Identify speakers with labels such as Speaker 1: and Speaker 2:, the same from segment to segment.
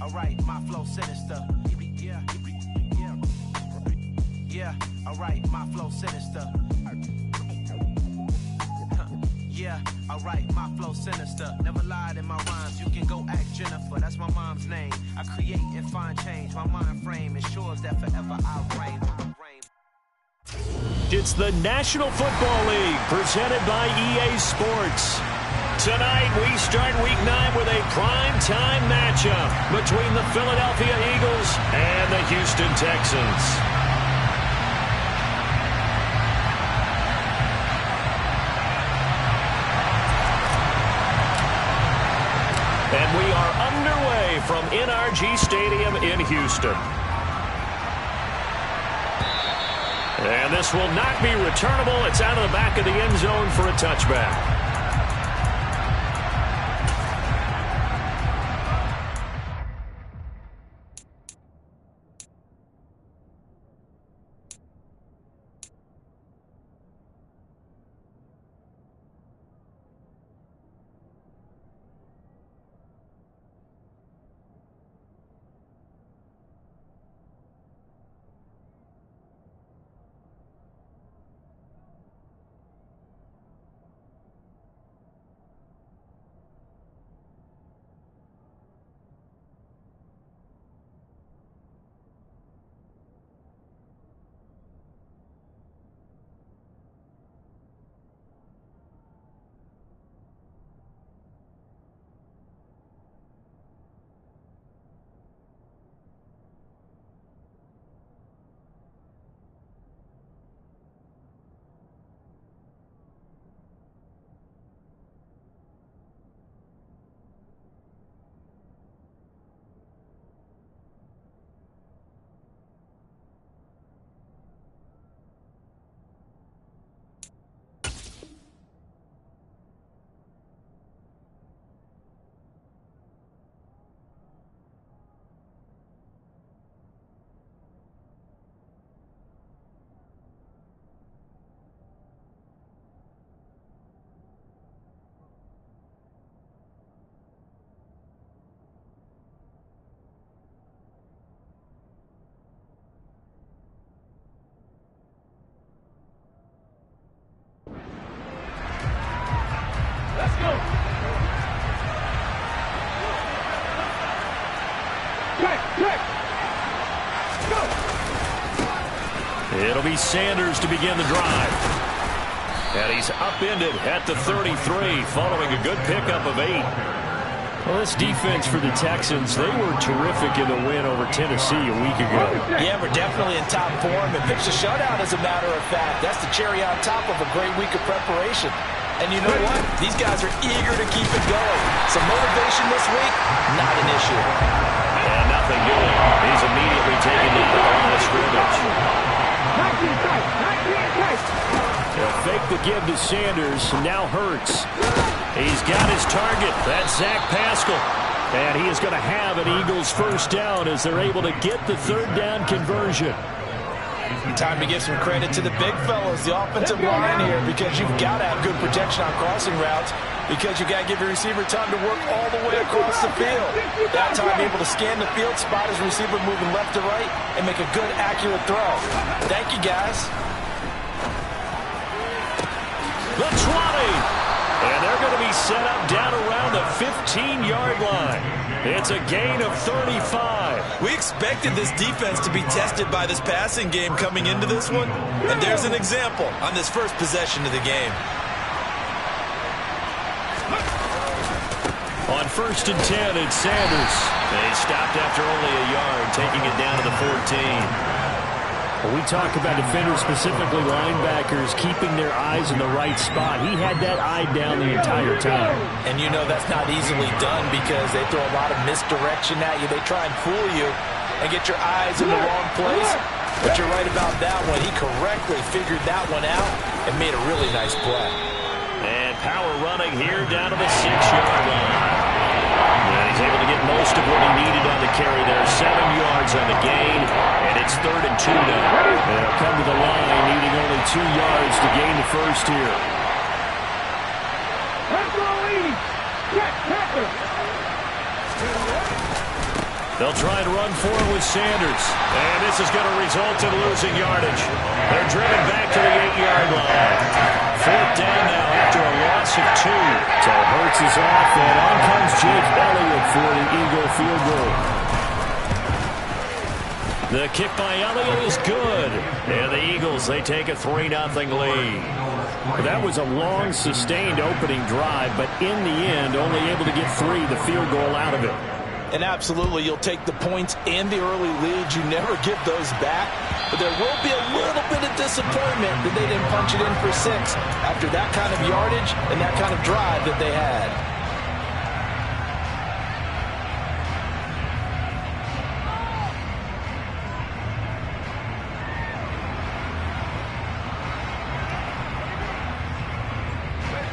Speaker 1: alright, my flow sinister. Yeah, alright, my flow sinister. Yeah, alright, my flow sinister. Never lied in my rhymes, you can go ask Jennifer, that's my mom's name. I create and find change, my mind frame ensures that forever I reign.
Speaker 2: It's the National Football League presented by EA Sports. Tonight we start Week 9 with a prime-time matchup between the Philadelphia Eagles and the Houston Texans. And we are underway from NRG Stadium in Houston. And this will not be returnable. It's out of the back of the end zone for a touchback. It'll be Sanders to begin the drive. And he's upended at the 33 following a good pickup of 8. Well, this defense for the Texans, they were terrific in the win over Tennessee a week ago.
Speaker 3: Yeah, we're definitely in top form and pitched a shutout, as a matter of fact. That's the cherry on top of a great week of preparation. And you know what? These guys are eager to keep it going. Some motivation this week, not an issue.
Speaker 2: And nothing doing. He's immediately taken down the line of scrimmage. They'll fake the give to Sanders. Now Hurts. He's got his target. That's Zach Pascal. And he is going to have an Eagles first down as they're able to get the third down conversion.
Speaker 3: Time to give some credit to the big fellas, the offensive line here, because you've got to have good protection on crossing routes, because you've got to give your receiver time to work all the way across the field. That time able to scan the field, spot his receiver moving left to right, and make a good, accurate throw. Thank you, guys.
Speaker 2: The 20. And they're going to be set up down around the 15-yard line. It's a gain of 35.
Speaker 4: We expected this defense to be tested by this passing game coming into this one. And there's an example on this first possession of the game.
Speaker 2: On 1st and 10, it's Sanders. They stopped after only a yard, taking it down to the 14. We talk about defenders, specifically linebackers, keeping their eyes in the right spot. He had that eye down the entire time.
Speaker 3: And you know that's not easily done because they throw a lot of misdirection at you. They try and fool you and get your eyes in the wrong place. But you're right about that one. He correctly figured that one out and made a really nice play.
Speaker 2: And power running here down to the 6-yard line. And he's able to get most of what he needed on the carry there. 7 yards on the gain, and it's 3rd and 2 now. They'll come to the line, needing only 2 yards to gain the first here. They'll try and run for it with Sanders. And this is going to result in losing yardage. They're driven back to the 8-yard line. 4th down now after a loss of 2.
Speaker 5: So Hurts is off, and on comes Jake Elliott for the Eagle field goal.
Speaker 2: The kick by Elliott is good. And the Eagles, they take a 3-0 lead.
Speaker 5: That was a long, sustained opening drive, but in the end, only able to get 3, the field goal out of it.
Speaker 3: And absolutely, you'll take the points and the early leads. You never give those back. But there will be a little bit of disappointment that they didn't punch it in for 6 after that kind of yardage and that kind of drive that they had.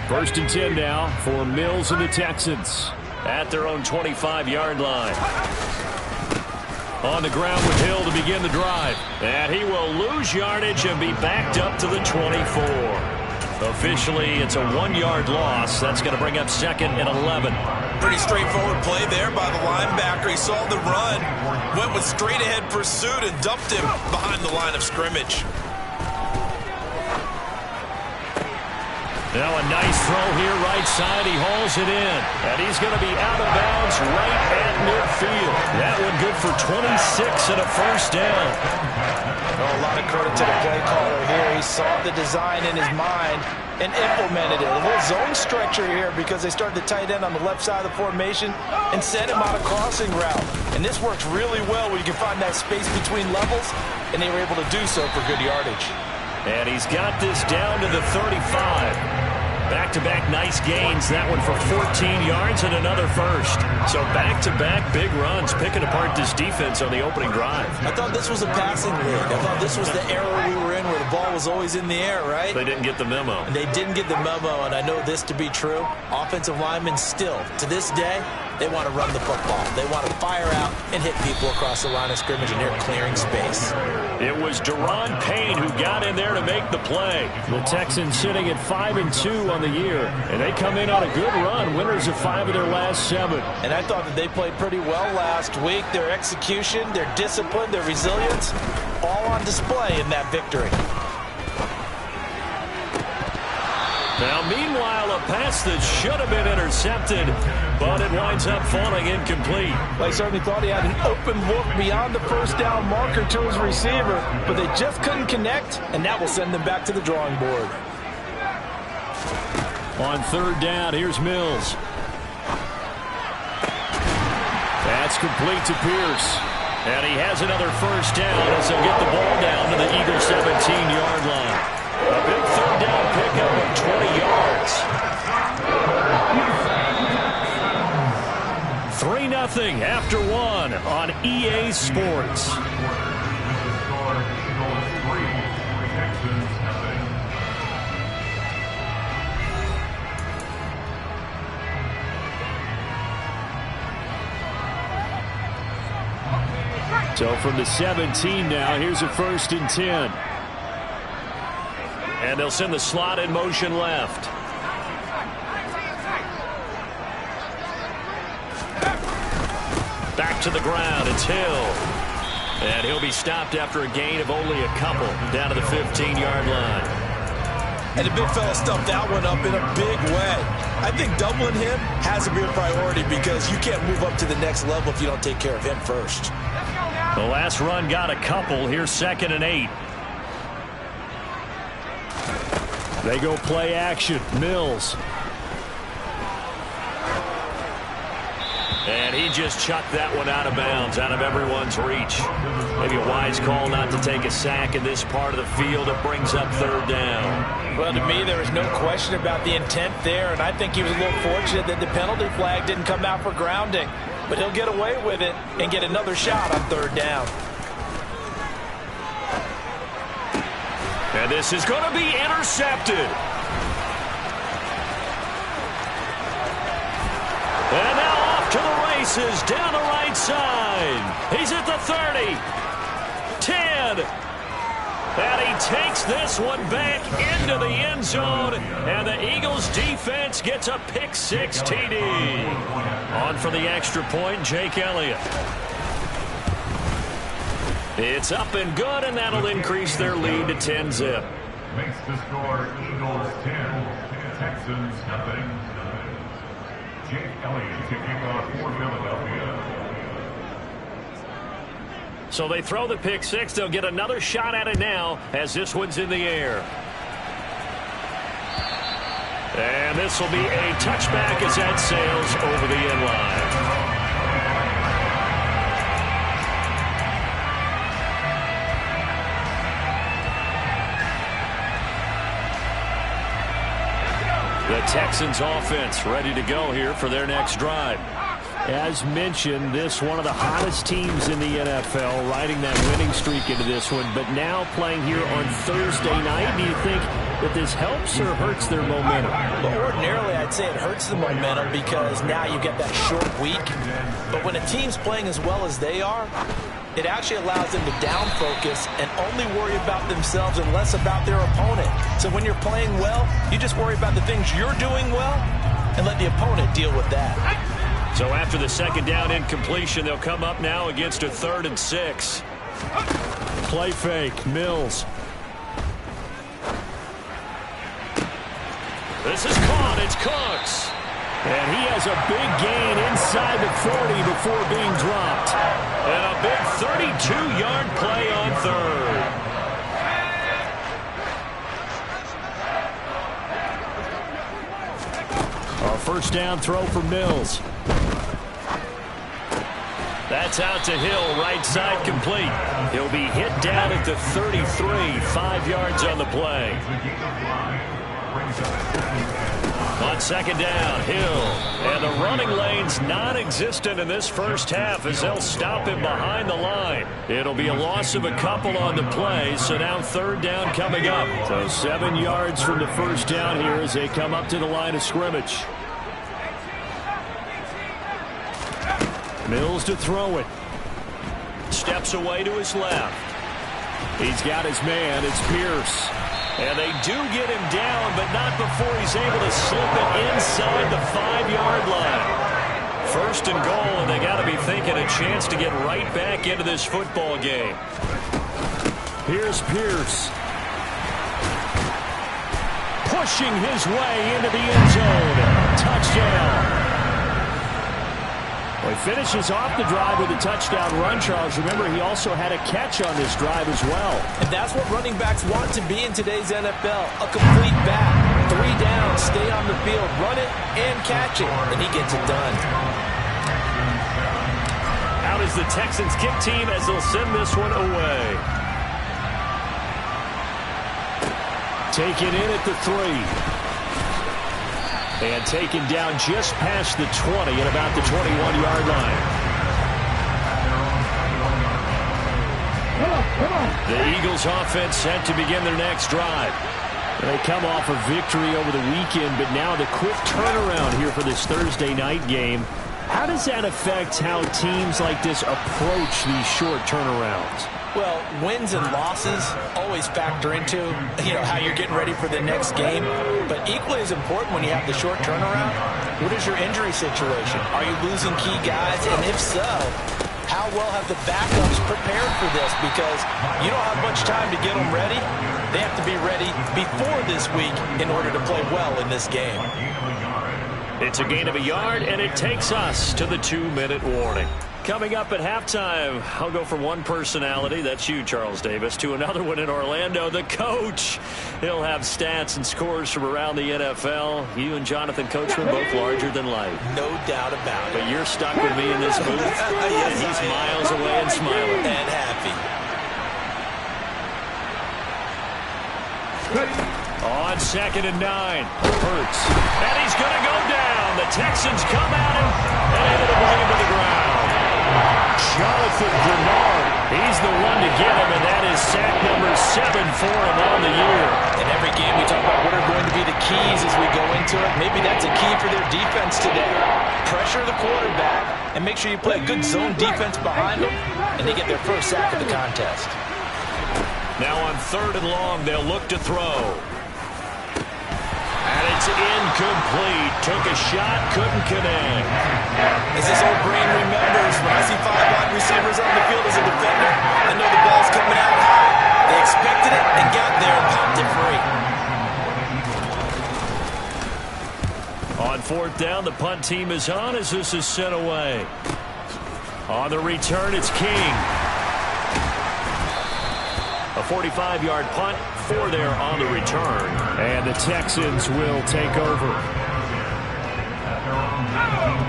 Speaker 5: First and 10 now for Mills and the Texans.
Speaker 2: At their own 25-yard line. On the ground with Hill to begin the drive. And he will lose yardage and be backed up to the 24. Officially, it's a 1-yard loss. That's going to bring up 2nd and 11.
Speaker 4: Pretty straightforward play there by the linebacker. He saw the run, went with straight-ahead pursuit, and dumped him behind the line of scrimmage.
Speaker 2: Now a nice throw here, right side. He hauls it in. And he's going to be out of bounds right at midfield. That one good for 26 and a 1st down.
Speaker 3: Oh, a lot of credit to the play caller here. He saw the design in his mind and implemented it. A little zone stretcher here because they started the tight end on the left side of the formation and sent him on a crossing route. And this works really well where you can find that space between levels, and they were able to do so for good yardage.
Speaker 2: And he's got this down to the 35. Back-to-back nice gains. That one for 14 yards and another 1st. So back-to-back big runs, picking apart this defense on the opening drive.
Speaker 3: I thought this was a passing league. I thought this was the era we were in where the ball was always in the air, right?
Speaker 2: They didn't get the memo.
Speaker 3: And they didn't get the memo, and I know this to be true. Offensive linemen still, to this day, they want to run the football. They want to fire out and hit people across the line of scrimmage, and they're clearing space.
Speaker 2: It was Daron Payne who got in there to make the play.
Speaker 5: The Texans sitting at 5-2 on the year, and they come in on a good run, winners of 5 of their last 7.
Speaker 3: And I thought that they played pretty well last week. Their execution, their discipline, their resilience, all on display in that victory.
Speaker 2: Now, meanwhile, a pass that should have been intercepted, but it winds up falling incomplete.
Speaker 3: Well, he certainly thought he had an open look beyond the 1st down marker to his receiver, but they just couldn't connect, and that will send them back to the drawing board.
Speaker 5: On 3rd down, here's Mills. That's complete to Pierce.
Speaker 2: And he has another 1st down as they'll get the ball down to the Eagles' 17-yard line. A big 3rd down pickup of 20 yards. 3-0 after 1 on EA Sports.
Speaker 5: So from the 17 now, here's a 1st and 10.
Speaker 2: And they'll send the slot in motion left. Back to the ground, it's Hill. And he'll be stopped after a gain of only a couple down to the 15-yard line.
Speaker 3: And the big fella stuffed that one up in a big way. I think doubling him has to be a priority because you can't move up to the next level if you don't take care of him first.
Speaker 2: The last run got a couple. Here's 2nd and 8.
Speaker 5: They go play action. Mills.
Speaker 2: And he just chucked that one out of bounds, out of everyone's reach. Maybe a wise call not to take a sack in this part of the field. It brings up 3rd down.
Speaker 3: Well, to me, there was no question about the intent there, and I think he was a little fortunate that the penalty flag didn't come out for grounding. But he'll get away with it and get another shot on 3rd down.
Speaker 2: And this is going to be intercepted. And now off to the races down the right side. He's at the 30. 10. And he takes this one back into the end zone. And the Eagles defense gets a pick 6 TD. On for the extra point, Jake Elliott. It's up and good, and that'll increase their lead to 10-zip.
Speaker 6: Makes the score Eagles 10, Texans nothing. Jake Elliott to kick off for Philadelphia.
Speaker 2: So they throw the pick six. They'll get another shot at it now as this one's in the air. And this will be a touchback as that sails over the end line. The Texans offense ready to go here for their next drive.
Speaker 5: As mentioned, this one of the hottest teams in the NFL, riding that winning streak into this one, but now playing here on Thursday night. Do you think that this helps or hurts their momentum?
Speaker 3: Well, ordinarily, I'd say it hurts the momentum because now you get that short week. But when a team's playing as well as they are, it actually allows them to down focus and only worry about themselves and less about their opponent. So when you're playing well, you just worry about the things you're doing well and let the opponent deal with that.
Speaker 2: So after the second down incompletion, they'll come up now against a 3rd and 6.
Speaker 5: Play fake, Mills.
Speaker 2: This is caught. It's Cooks.
Speaker 5: And he has a big gain inside the 40 before being dropped.
Speaker 2: And a big 32-yard play on 3rd.
Speaker 5: A first down throw for Mills.
Speaker 2: That's out to Hill, right side complete. He'll be hit down at the 33, 5 yards on the play. On second down, Hill. And the running lane's non-existent in this first half as they'll stop him behind the line. It'll be a loss of a couple on the play, so now 3rd down coming up.
Speaker 5: So 7 yards from the first down here as they come up to the line of scrimmage. Mills to throw it.
Speaker 2: Steps away to his left.
Speaker 5: He's got his man. It's Pierce.
Speaker 2: And they do get him down, but not before he's able to slip it inside the 5-yard line. First and goal, and they got to be thinking a chance to get right back into this football game.
Speaker 5: Here's Pierce. Pushing his way into the end zone. Touchdown. Well, he finishes off the drive with a touchdown run, Charles. Remember, he also had a catch on this drive as well.
Speaker 3: And that's what running backs want to be in today's NFL. A complete back. 3 down, stay on the field, run it, and catch it. And he gets it done.
Speaker 2: Out is the Texans kick team as they'll send this one away.
Speaker 5: Taken in at the 3. And taken down just past the 20 at about the 21-yard line.
Speaker 2: The Eagles offense set to begin their next drive.
Speaker 5: They come off a victory over the weekend, but now the quick turnaround here for this Thursday night game. How does that affect how teams like this approach these short turnarounds?
Speaker 3: Well, wins and losses always factor into, how you're getting ready for the next game. But equally as important when you have the short turnaround, what is your injury situation? Are you losing key guys? And if so, how well have the backups prepared for this? Because you don't have much time to get them ready. They have to be ready before this week in order to play well in this game.
Speaker 2: It's a gain of a yard, and it takes us to the 2-minute warning. Coming up at halftime, I'll go from one personality, that's you, Charles Davis, to another one in Orlando, the coach. He'll have stats and scores from around the NFL. You and Jonathan Coachman both larger than life.
Speaker 3: No doubt about it.
Speaker 2: But you're stuck with me in this booth.
Speaker 3: Yes,
Speaker 2: and he's miles away and smiling.
Speaker 3: And happy.
Speaker 2: On 2nd and 9, Hurts. And he's going to go down. The Texans come at him and able to bring him to the ground.
Speaker 5: Jonathan Bernard.
Speaker 2: He's the one to get him, and that is sack number 7 for him on the year.
Speaker 3: In every game we talk about what are going to be the keys as we go into it. Maybe that's a key for their defense today. Pressure the quarterback and make sure you play a good zone defense behind them, and they get their first sack of the contest.
Speaker 2: Now on 3rd and long, they'll look to throw. And it's incomplete. Took a shot, couldn't connect.
Speaker 3: As this old brain remembers, when I see 5 wide receivers on the field as a defender, I know the ball
Speaker 5: fourth down. The punt team is on as this is sent away. On the return, it's King. A 45-yard punt, 4 there on the return. And the Texans will take over.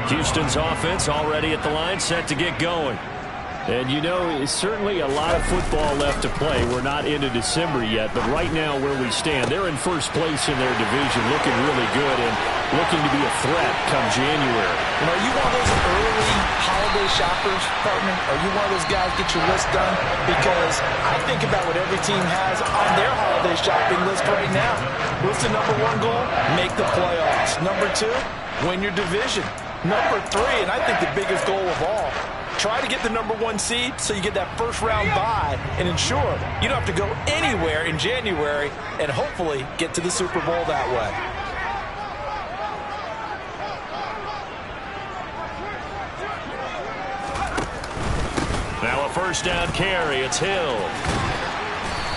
Speaker 5: Houston's offense already at the line, set to get going. And you know, it's certainly a lot of football left to play. We're not into December yet, but right now where we stand, they're in first place in their division, looking really good and looking to be a threat come January.
Speaker 3: And are you one of those early holiday shoppers, partner? Are you one of those guys get your list done? Because I think about what every team has on their holiday shopping list right now. What's the number 1 goal? Make the playoffs. Number 2, win your division. Number 3, and I think the biggest goal of all, try to get the number 1 seed so you get that first round bye and ensure you don't have to go anywhere in January and hopefully get to the Super Bowl that way.
Speaker 5: Now a first down carry. It's Hill.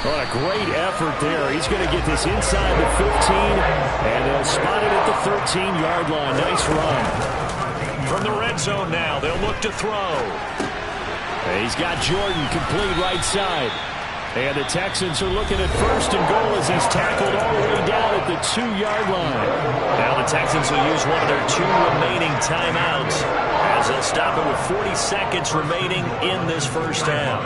Speaker 5: What a great effort there. He's going to get this inside the 15, and they'll spot it at the 13-yard line. Nice run. From the red zone now, they'll look to throw. And he's got Jordan complete right side. And the Texans are looking at first and goal as he's tackled all the way down at the 2-yard line. Now the Texans will use one of their 2 remaining timeouts as they'll stop it with 40 seconds remaining in this first half.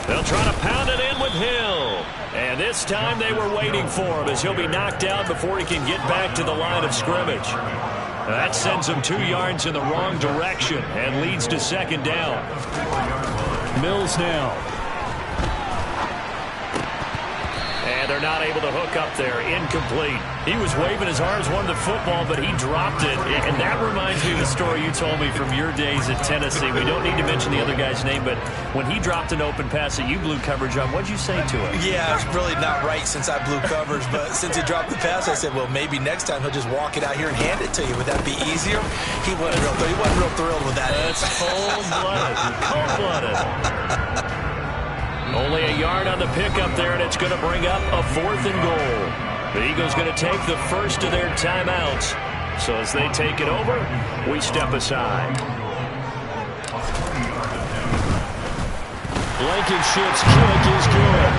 Speaker 5: They'll try to pound it in with Hill. And this time they were waiting for him as he'll be knocked out before he can get back to the line of scrimmage. That sends him 2 yards in the wrong direction and leads to second down. Mills now. And they're not able to hook up there. Incomplete. He was waving his arms, wanted the football, but he dropped it. And that reminds me of the story you told me from your days at Tennessee. We don't need to mention the other guy's name, but when he dropped an open pass that you blew coverage on, what'd you say to him?
Speaker 4: Yeah, it's really not right since I blew coverage, but since he dropped the pass, I said, well, maybe next time he'll just walk it out here and hand it to you. Would that be easier? He wasn't real thrilled with that.
Speaker 5: That's cold-blooded. Cold-blooded. Only a yard on the pickup there, and it's going to bring up a 4th and goal. The Eagles going to take the first of their timeouts. So as they take it over, we step aside. Blankenship's kick is good.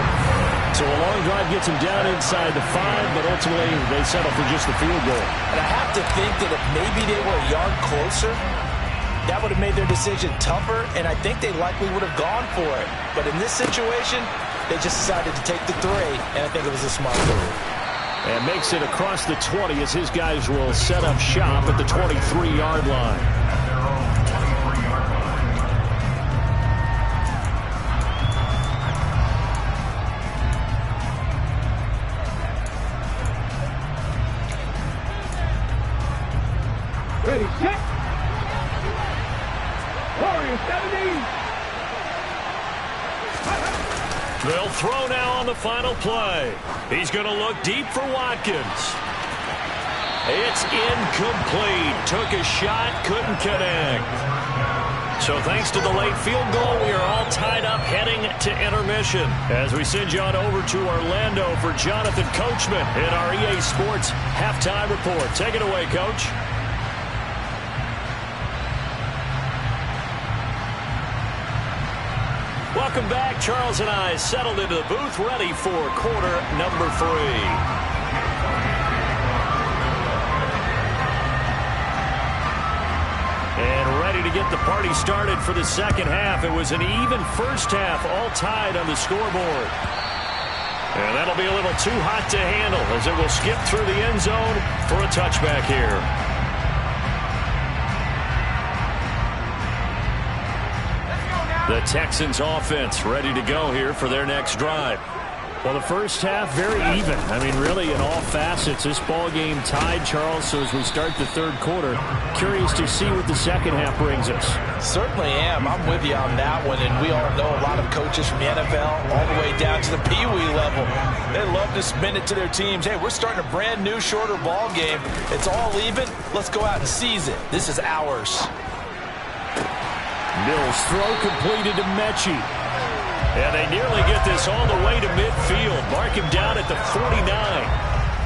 Speaker 5: So a long drive gets him down inside the 5, but ultimately they settle for just the field goal.
Speaker 3: And I have to think that if maybe they were a yard closer, that would have made their decision tougher, and I think they likely would have gone for it. But in this situation, they just decided to take the 3, and I think it was a smart move.
Speaker 5: And makes it across the 20 as his guys will set up shop at the 23-yard line.
Speaker 6: Ready, set. Warrior 70.
Speaker 5: They'll throw now on the final play. He's going to look deep for Watkins. It's incomplete. Took a shot, couldn't connect. So thanks to the late field goal, we are all tied up heading to intermission. As we send you on over to Orlando for Jonathan Coachman in our EA Sports Halftime Report. Take it away, Coach. Welcome back. Charles and I settled into the booth, ready for quarter number 3. And ready to get the party started for the second half. It was an even first half, all tied on the scoreboard. And that'll be a little too hot to handle as it will skip through the end zone for a touchback here. The Texans offense ready to go here for their next drive. Well, the first half very even. I mean, really in all facets. This ball game tied, Charles. So as we start the third quarter, curious to see what the second half brings us.
Speaker 3: Certainly am. I'm with you on that one. And we all know a lot of coaches from the NFL all the way down to the Pee Wee level. They love to spin it to their teams. Hey, we're starting a brand new, shorter ball game. It's all even. Let's go out and seize it. This is ours.
Speaker 5: Mills throw completed to Mechie. And they nearly get this all the way to midfield. Mark him down at the 49.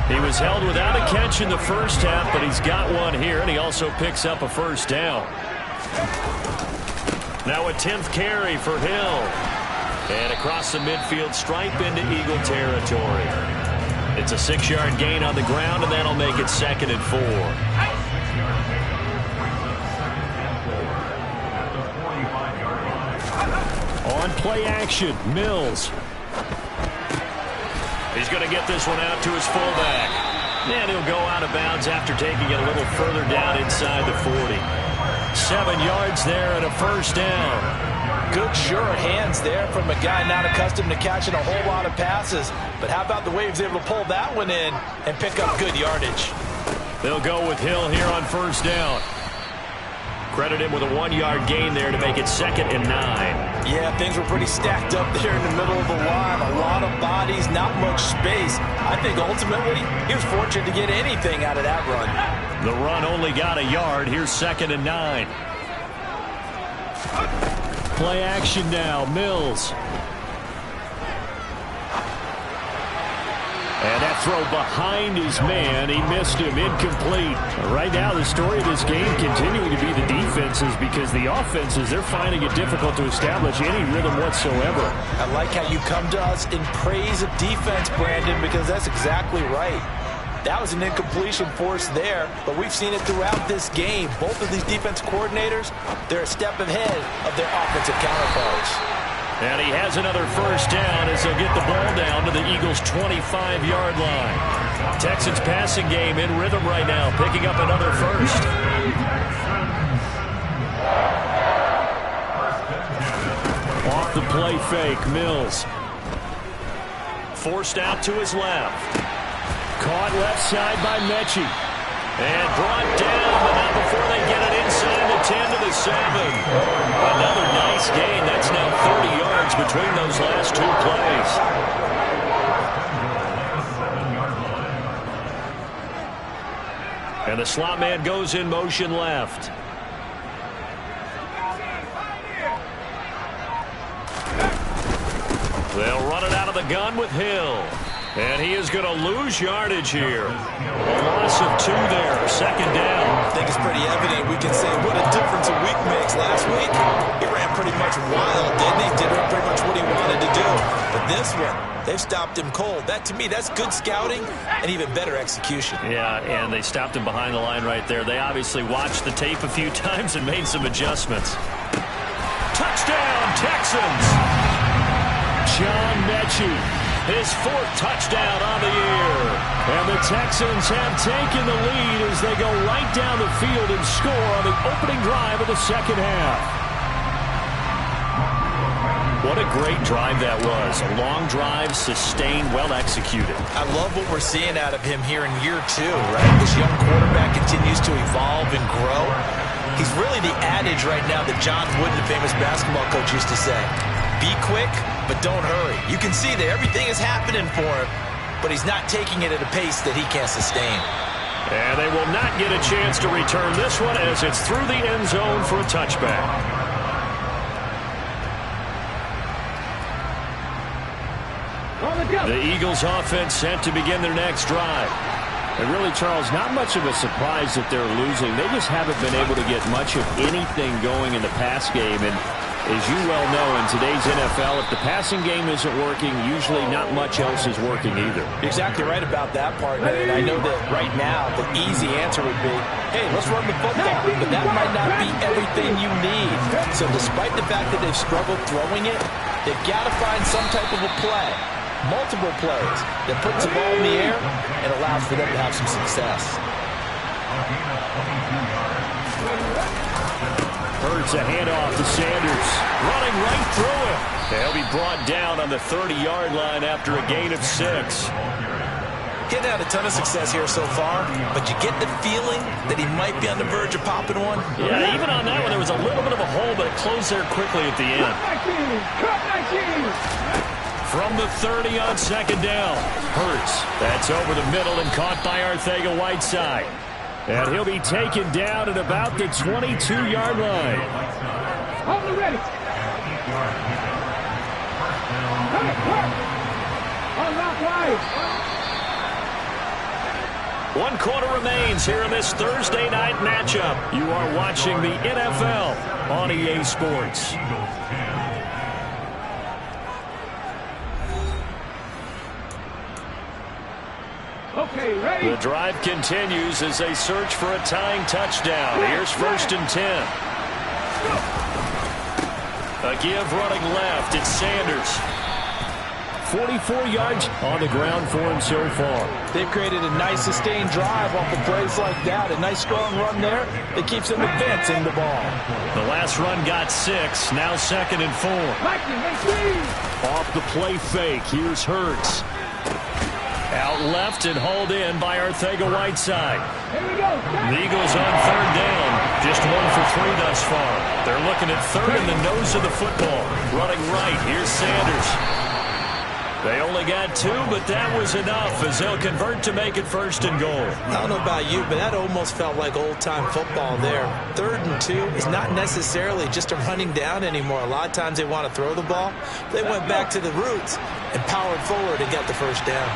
Speaker 5: He was held without a catch in the first half, but he's got one here, and he also picks up a first down. Now a 10th carry for Hill. And across the midfield stripe into Eagle territory. It's a 6-yard gain on the ground, and that'll make it 2nd and 4. On play action, Mills. He's going to get this one out to his fullback. And he'll go out of bounds after taking it a little further down inside the 40. 7 yards there and a first down.
Speaker 3: Good, sure hands there from a guy not accustomed to catching a whole lot of passes. But how about the way he was able to pull that one in and pick up good yardage?
Speaker 5: They'll go with Hill here on first down. Credit him with a 1-yard gain there to make it 2nd and 9.
Speaker 3: Yeah, things were pretty stacked up there in the middle of the line. A lot of bodies, not much space. I think ultimately he was fortunate to get anything out of that run.
Speaker 5: The run only got a yard. Here's 2nd and 9. Play action now, Mills. And that throw behind his man, he missed him, incomplete. Right now, the story of this game continuing to be the defenses, because the offenses, they're finding it difficult to establish any rhythm whatsoever.
Speaker 3: I like how you come to us in praise of defense, Brandon, because that's exactly right. That was an incompletion force there, but we've seen it throughout this game. Both of these defense coordinators, they're a step ahead of their offensive counterparts.
Speaker 5: And he has another first down as they'll get the ball down to the Eagles' 25-yard line. Texans passing game in rhythm right now, picking up another first. Off the play fake, Mills. Forced out to his left. Caught left side by Mechie. And brought down, but not before they get it inside the 10 to the 7. Another nice gain. That's now 30 yards between those last 2 plays. And the slot man goes in motion left. They'll run it out of the gun with Hill. And he is going to lose yardage here. A loss of 2 there, 2nd down.
Speaker 3: I think it's pretty evident. We can say what a difference a week makes. Last week, he ran pretty much wild, didn't he? Did pretty much what he wanted to do. But this one, they've stopped him cold. That, to me, that's good scouting and even better execution.
Speaker 5: Yeah, and they stopped him behind the line right there. They obviously watched the tape a few times and made some adjustments. Touchdown, Texans! John Mechie. His 4th touchdown on the year. And the Texans have taken the lead as they go right down the field and score on the opening drive of the second half. What a great drive that was. A long drive, sustained, well executed.
Speaker 3: I love what we're seeing out of him here in year 2, right? This young quarterback continues to evolve and grow. He's really the adage right now that John Wooden, the famous basketball coach, used to say. Be quick, but don't hurry. You can see that everything is happening for him, but he's not taking it at a pace that he can't sustain.
Speaker 5: And they will not get a chance to return this one as it's through the end zone for a touchback. The Eagles offense set to begin their next drive. And really, Charles, not much of a surprise that they're losing. They just haven't been able to get much of anything going in the pass game. And as you well know, in today's NFL, if the passing game isn't working, usually not much else is working either.
Speaker 3: You're exactly right about that, partner. And I know that right now the easy answer would be, hey, let's run the football. But that might not be everything you need. So despite the fact that they've struggled throwing it, they've got to find some type of a play, multiple plays, that puts the ball in the air and allows for them to have some success.
Speaker 5: Hurts a handoff to Sanders. Running right through him. They'll be brought down on the 30-yard line after a gain of 6.
Speaker 3: Getting out a ton of success here so far, but you get the feeling that he might be on the verge of popping one.
Speaker 5: Yeah, even on that one, there was a little bit of a hole, but it closed there quickly at the end. From the 30 on 2nd down. Hurts. That's over the middle and caught by Arcega-Whiteside. And he'll be taken down at about the 22-yard line.
Speaker 7: Hold it ready. Unlock wide.
Speaker 5: 1 quarter remains here in this Thursday night matchup. You are watching the NFL on EA Sports.
Speaker 7: Okay, ready?
Speaker 5: The drive continues as they search for a tying touchdown. Here's 1st and 10. A give running left. It's Sanders. 44 yards on the ground for him so far.
Speaker 3: They've created a nice sustained drive off of plays like that. A nice strong run there that keeps them advancing the ball.
Speaker 5: The last run got 6. Now 2nd and 4. Off the play fake. Here's Hurts. Out left and hauled in by Arcega-Whiteside. The Eagles on 3rd down. Just 1 for 3 thus far. They're looking at 3rd in the nose of the football. Running right. Here's Sanders. They only got 2, but that was enough as they'll convert to make it 1st and goal.
Speaker 4: I don't know about you, but that almost felt like old-time football there. 3rd and 2 is not necessarily just a running down anymore. A lot of times they want to throw the ball. They went back to the roots and powered forward and got the 1st down.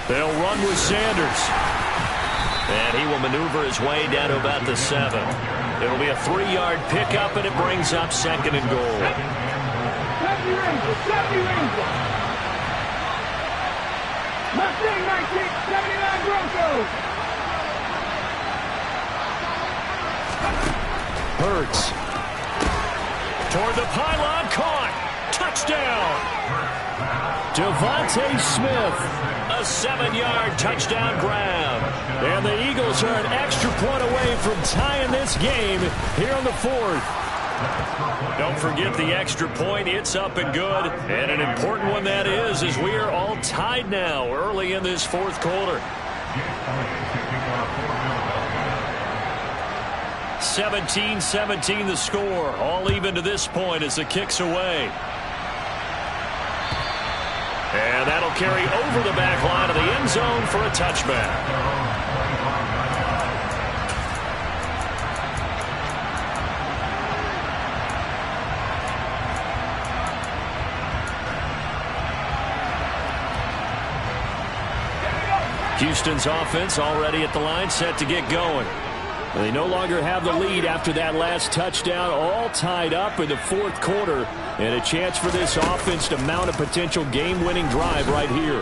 Speaker 5: They'll run with Sanders. And he will maneuver his way down to about the 7. It'll be a 3-yard pickup, and it brings up 2nd and goal.
Speaker 7: 70 Rangers. Mustang 1979 Broncos.
Speaker 5: Hurts. Toward the pylon, caught. Touchdown. Devontae Smith. A 7-yard touchdown grab. And the Eagles are an extra point away from tying this game here on the 4th. Don't forget the extra point. It's up and good. And an important one that is, as we are all tied now early in this 4th quarter. 17-17 the score. All even to this point as the kick's away. And that'll carry over the back line of the end zone for a touchback. Houston's offense already at the line, set to get going. They no longer have the lead after that last touchdown, all tied up in the 4th quarter, and a chance for this offense to mount a potential game-winning drive right here.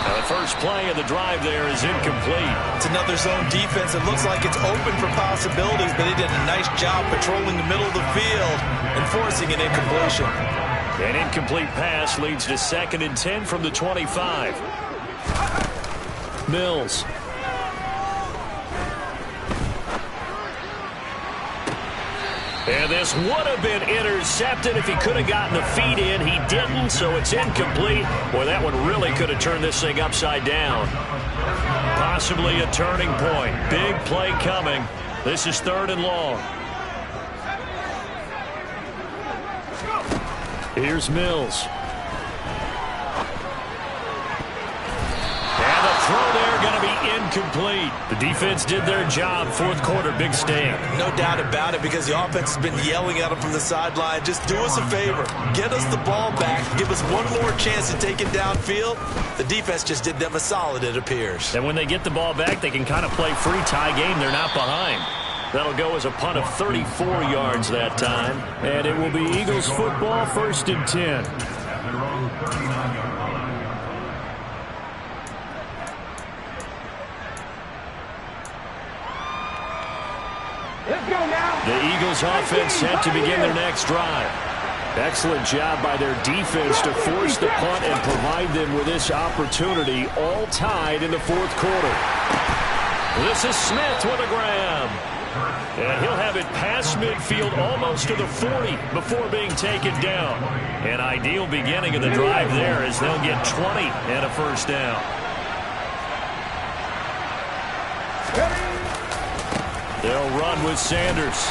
Speaker 5: Now the first play of the drive there is incomplete.
Speaker 4: It's another zone defense. It looks like it's open for possibilities, but they did a nice job patrolling the middle of the field and forcing an incompletion.
Speaker 5: An incomplete pass leads to 2nd and 10 from the 25. Mills. And this would have been intercepted if he could have gotten the feet in. He didn't, so it's incomplete. Boy, that one really could have turned this thing upside down. Possibly a turning point. Big play coming. This is 3rd and long. Here's Mills. And the throw there going to be incomplete. The defense did their job. 4th quarter, big stand.
Speaker 4: No doubt about it, because the offense has been yelling at them from the sideline. Just do us a favor. Get us the ball back. Give us one more chance to take it downfield. The defense just did them a solid, it appears.
Speaker 5: And when they get the ball back, they can kind of play free tie game. They're not behind. That'll go as a punt of 34 yards that time. And it will be Eagles football, 1st and 10.
Speaker 7: Let's go now.
Speaker 5: The Eagles offense set to begin their next drive. Excellent job by their defense to force the punt and provide them with this opportunity, all tied in the 4th quarter. This is Smith with a grab. And he'll have it past midfield almost to the 40 before being taken down. An ideal beginning of the drive there as they'll get 20 and a 1st down. They'll run with Sanders.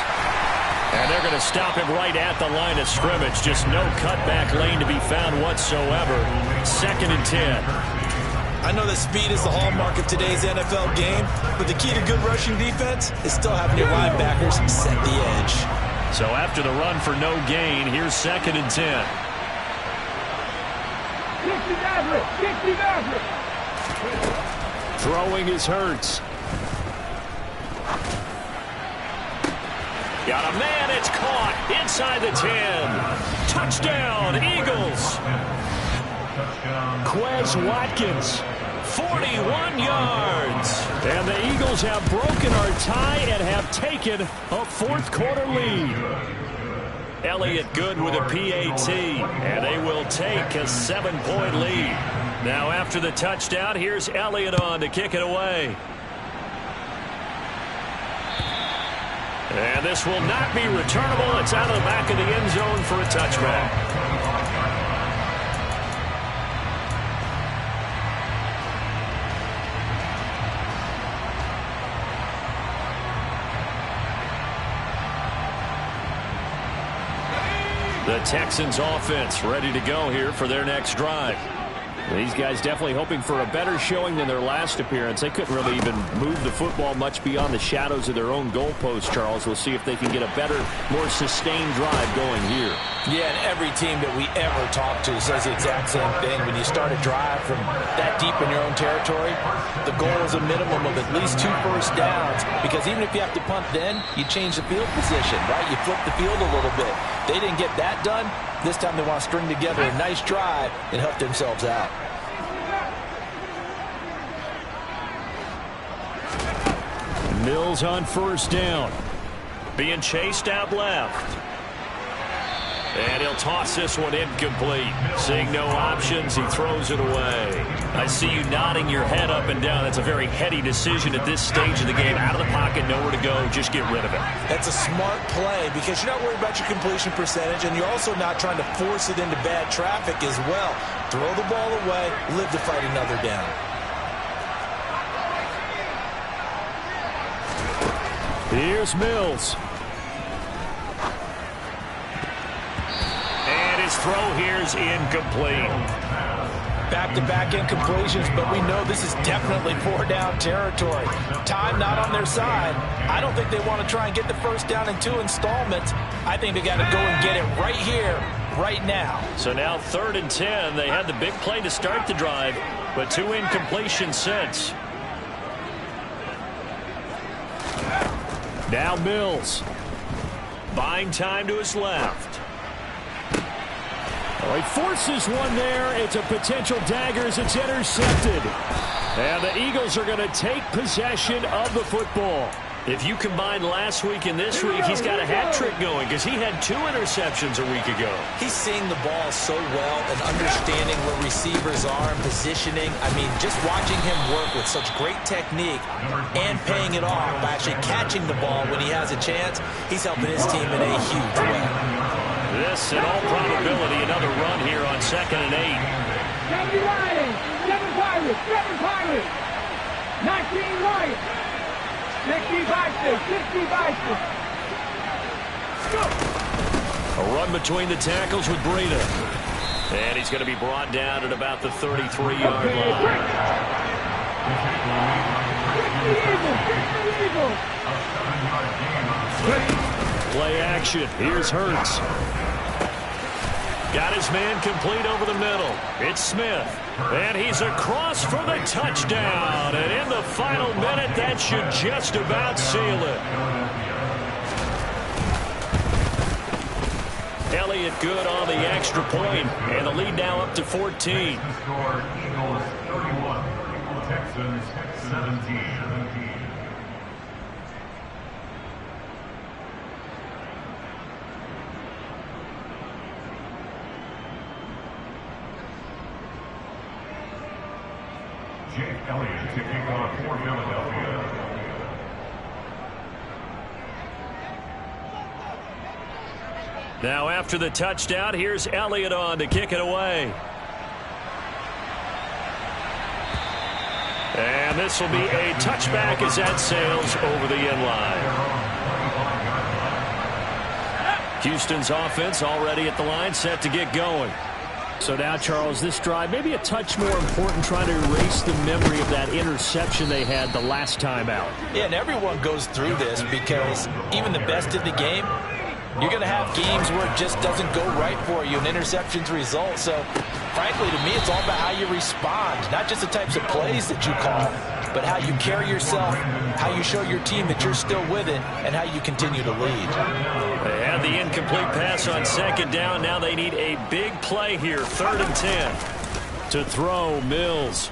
Speaker 5: And they're going to stop him right at the line of scrimmage. Just no cutback lane to be found whatsoever. 2nd and 10.
Speaker 4: I know that speed is the hallmark of today's NFL game, but the key to good rushing defense is still having your linebackers set the edge.
Speaker 5: So after the run for no gain, here's 2nd and 10.
Speaker 7: 60 Maverick.
Speaker 5: Throwing is Hurts.
Speaker 2: Got a man, it's caught inside the 10. Touchdown, Eagles.
Speaker 5: Quez Watkins.
Speaker 2: 41 yards.
Speaker 5: And the Eagles have broken our tie and have taken a fourth-quarter lead.
Speaker 2: Elliott good with a PAT, and they will take a 7-point lead. Now after the touchdown, here's Elliott on to kick it away. And this will not be returnable. It's out of the back of the end zone for a touchback. The Texans offense ready to go here for their next drive.
Speaker 5: These guys definitely hoping for a better showing than their last appearance. They couldn't really even move the football much beyond the shadows of their own goalpost, Charles. We'll see if they can get a better, more sustained drive going here.
Speaker 4: Yeah, and every team that we ever talk to says the exact same thing. When you start a drive from that deep in your own territory, the goal is a minimum of at least 2 first downs, because even if you have to punt then, you change the field position, right? You flip the field a little bit. They didn't get that done. This time they want to string together a nice drive and help themselves out.
Speaker 5: Mills on first down.
Speaker 2: Being chased out left. And he'll toss this one incomplete. Seeing no options, he throws it away. I see you nodding your head up and down. That's a very heady decision at this stage of the game. Out of the pocket, nowhere to go. Just get rid of it.
Speaker 4: That's a smart play because you're not worried about your completion percentage, and you're also not trying to force it into bad traffic as well. Throw the ball away, live to fight another down.
Speaker 5: Here's Mills.
Speaker 2: And his throw here is incomplete.
Speaker 4: Back-to-back incompletions, but we know this is definitely 4-down territory. Time not on their side. I don't think they want to try and get the first down in 2 installments. I think they got to go and get it right here, right now.
Speaker 2: So now 3rd and 10. They had the big play to start the drive, but 2 incompletions since.
Speaker 5: Now Mills.
Speaker 2: Buying time to his left.
Speaker 5: Oh, he forces one there. It's a potential dagger as it's intercepted. And the Eagles are going to take possession of the football.
Speaker 2: If you combine last week and this week, he's got a hat trick going because he had 2 interceptions a week ago.
Speaker 4: He's seeing the ball so well and understanding where receivers are and positioning. I mean, just watching him work with such great technique and paying it off by actually catching the ball when he has a chance, he's helping his team in a huge way.
Speaker 2: This, in all probability, another run here on 2nd and 8.
Speaker 7: 70 Lions, 7 Pirates, 7 Pirates, 19 Lions. 60 Bison, 60 Bison.
Speaker 2: A run between the tackles with Breida. And he's going to be brought down at about the 33-yard line.
Speaker 5: Play action. Here's Hurts.
Speaker 2: Got his man complete over the middle. It's Smith. And he's across for the touchdown. And in the final minute, that should just about seal it. Elliott good on the extra point. And the lead now up to 14.
Speaker 6: Eagles 31, Texans 17. Jake Elliott to kick off for Philadelphia.
Speaker 2: Now after the touchdown, here's Elliott on to kick it away. And this will be a touchback as that sails over the end line. Houston's offense already at the line, set to get going.
Speaker 5: So now, Charles, this drive maybe a touch more important, trying to erase the memory of that interception they had the last time out.
Speaker 4: Yeah, and everyone goes through this because even the best in the game, you're going to have games where it just doesn't go right for you and interceptions result. So
Speaker 3: frankly, to me, it's all about how you respond, not just the types of plays that you call, but how you carry yourself, how you show your team that you're still with it, and how you continue to lead.
Speaker 5: They had the incomplete pass on second down. Now they need a big play here, 3rd and 10. To throw, Mills.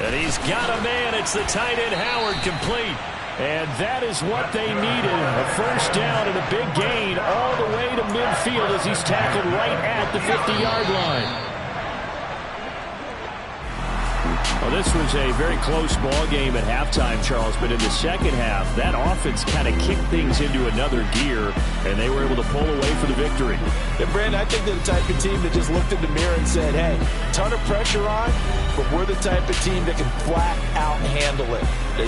Speaker 5: And he's got a man. It's the tight end, Howard, complete. And that is what they needed. A first down and a big gain all the way to midfield as he's tackled right at the 50-yard line. Well, this was a very close ball game at halftime, Charles, but in the second half, that offense kind of kicked things into another gear, and they were able to pull away for the victory.
Speaker 3: And, Brandon, I think they're the type of team that just looked in the mirror and said, hey, ton of pressure on, but we're the type of team that can flat out handle it.